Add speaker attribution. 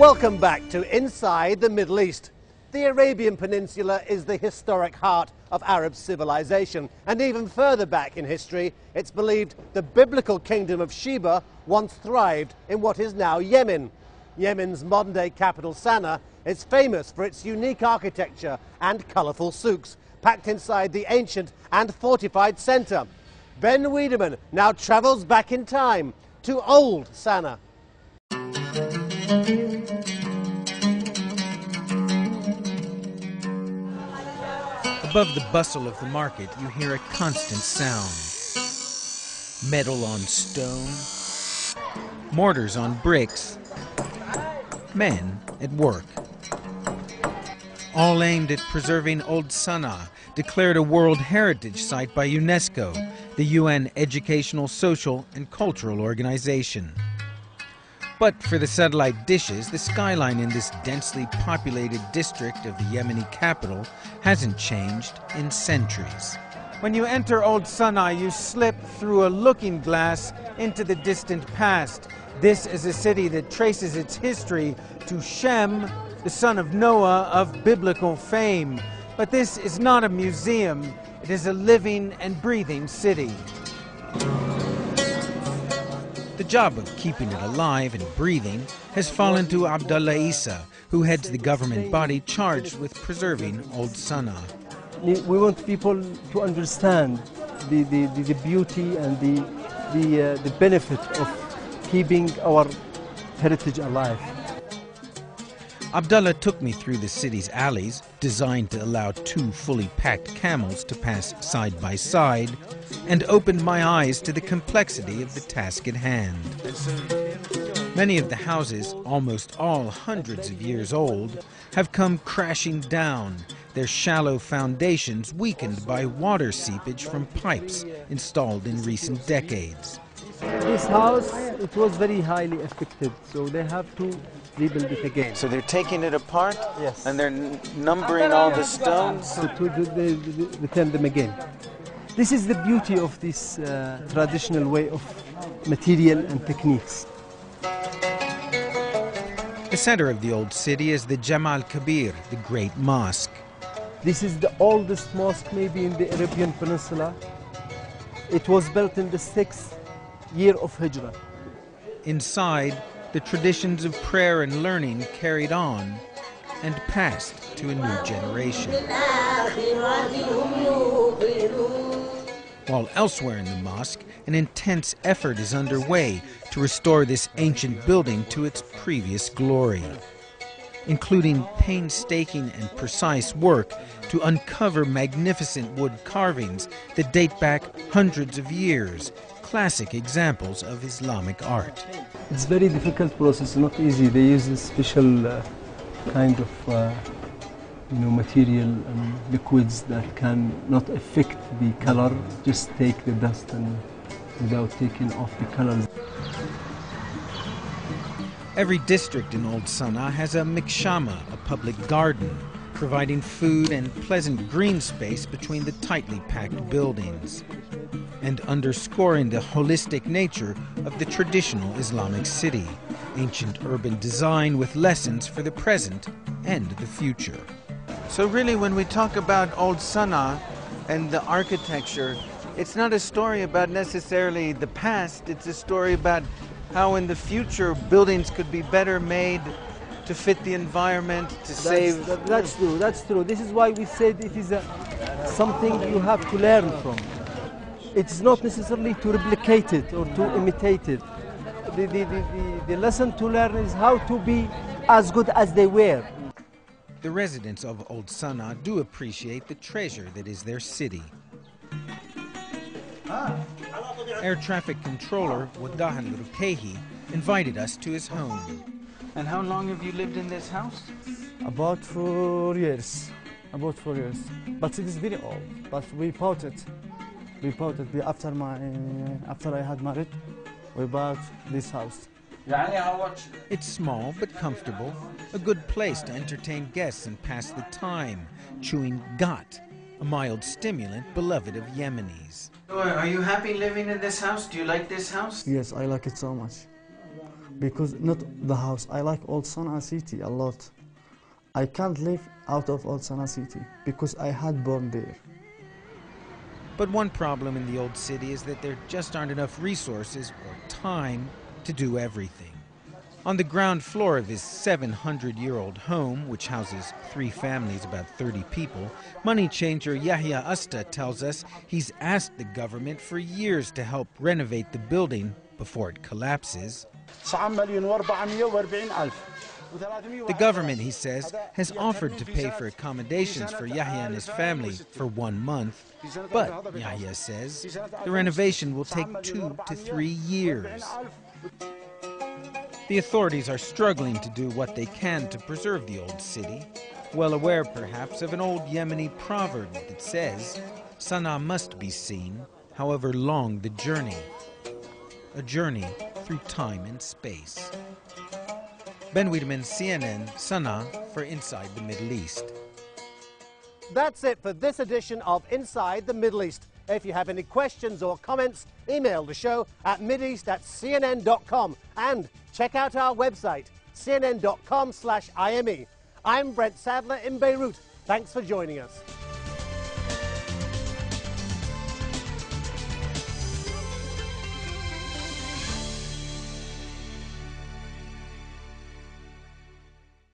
Speaker 1: Welcome back to Inside the Middle East. The Arabian Peninsula is the historic heart of Arab civilization, and even further back in history, it's believed the biblical kingdom of Sheba once thrived in what is now Yemen. Yemen's modern-day capital, Sana'a, is famous for its unique architecture and colourful souks, packed inside the ancient and fortified centre. Ben Wiedemann now travels back in time to Old Sana'a.
Speaker 2: Above the bustle of the market, you hear a constant sound. Metal on stone, mortars on bricks, men at work. All aimed at preserving Old Sana'a, declared a World Heritage Site by UNESCO, the UN Educational, Social and Cultural Organization. But for the satellite dishes, the skyline in this densely populated district of the Yemeni capital hasn't changed in centuries. When you enter Old Sana'a, you slip through a looking glass into the distant past. This is a city that traces its history to Shem, the son of Noah of biblical fame. But this is not a museum, it is a living and breathing city. The job of keeping it alive and breathing has fallen to Abdullah Isa, who heads the government body charged with preserving Old Sana'a.
Speaker 3: We want people to understand the beauty and the benefit of keeping our heritage alive.
Speaker 2: Abdullah took me through the city's alleys, designed to allow two fully packed camels to pass side by side, and opened my eyes to the complexity of the task at hand. Many of the houses, almost all hundreds of years old, have come crashing down, their shallow foundations weakened by water seepage from pipes installed in recent decades.
Speaker 3: This house, it was very highly affected, so they have to rebuild it again.
Speaker 2: So they're taking it apart?
Speaker 3: Yes.
Speaker 2: And they're numbering all the stones?
Speaker 3: To return them again. This is the beauty of this traditional way of material and techniques.
Speaker 2: The center of the old city is the Jama al-Kabir, the Great Mosque.
Speaker 3: This is the oldest mosque maybe in the Arabian Peninsula. It was built in the 6th year of Hijrah.
Speaker 2: Inside, the traditions of prayer and learning carried on and passed to a new generation. While elsewhere in the mosque, an intense effort is underway to restore this ancient building to its previous glory, including painstaking and precise work to uncover magnificent wood carvings that date back hundreds of years, classic examples of Islamic art.
Speaker 3: It's a very difficult process, not easy. They use a special kind of material and liquids that can not affect the color, just take the dust and without taking off the colors.
Speaker 2: Every district in Old Sana'a has a mikshama, a public garden, providing food and pleasant green space between the tightly packed buildings, and underscoring the holistic nature of the traditional Islamic city, ancient urban design with lessons for the present and the future. So really, when we talk about Old Sana'a and the architecture, it's not a story about necessarily the past, it's a story about how in the future buildings could be better made to fit the environment, to save...
Speaker 3: That's true, that's true. This is why we said it is something you have to learn from. It's not necessarily to replicate it or to imitate it. The lesson to learn is how to be as good as they were.
Speaker 2: The residents of Old Sana'a do appreciate the treasure that is their city. Air traffic controller Waddah Al-Ruqaihi invited us to his home. And how long have you lived in this house?
Speaker 4: About 4 years. About 4 years. But it is very old. But we bought it. We bought it after I had married. We bought this house.
Speaker 2: It's small but comfortable, a good place to entertain guests and pass the time, chewing ghat, a mild stimulant beloved of Yemenis. Are you happy living in this house? Do you like this house?
Speaker 4: Yes, I like it so much. because not the house. I like Old Sana'a city a lot. I can't live out of Old Sana'a city because I had born there.
Speaker 2: But one problem in the old city is that there just aren't enough resources or time to do everything. On the ground floor of his 700-year-old home, which houses 3 families, about 30 people, money changer Yahya Usta tells us he's asked the government for years to help renovate the building before it collapses. The government, he says, has offered to pay for accommodations for Yahya and his family for 1 month. But, Yahya says, the renovation will take 2 to 3 years. The authorities are struggling to do what they can to preserve the old city, well aware perhaps of an old Yemeni proverb that says, Sana'a must be seen, however long the journey. A journey through time and space. Ben Wiedemann, CNN, Sana'a for Inside the Middle East.
Speaker 1: That's it for this edition of Inside the Middle East. If you have any questions or comments, email the show at mideast@cnn.com and check out our website, cnn.com/IME. I'm Brent Sadler in Beirut. Thanks for joining us.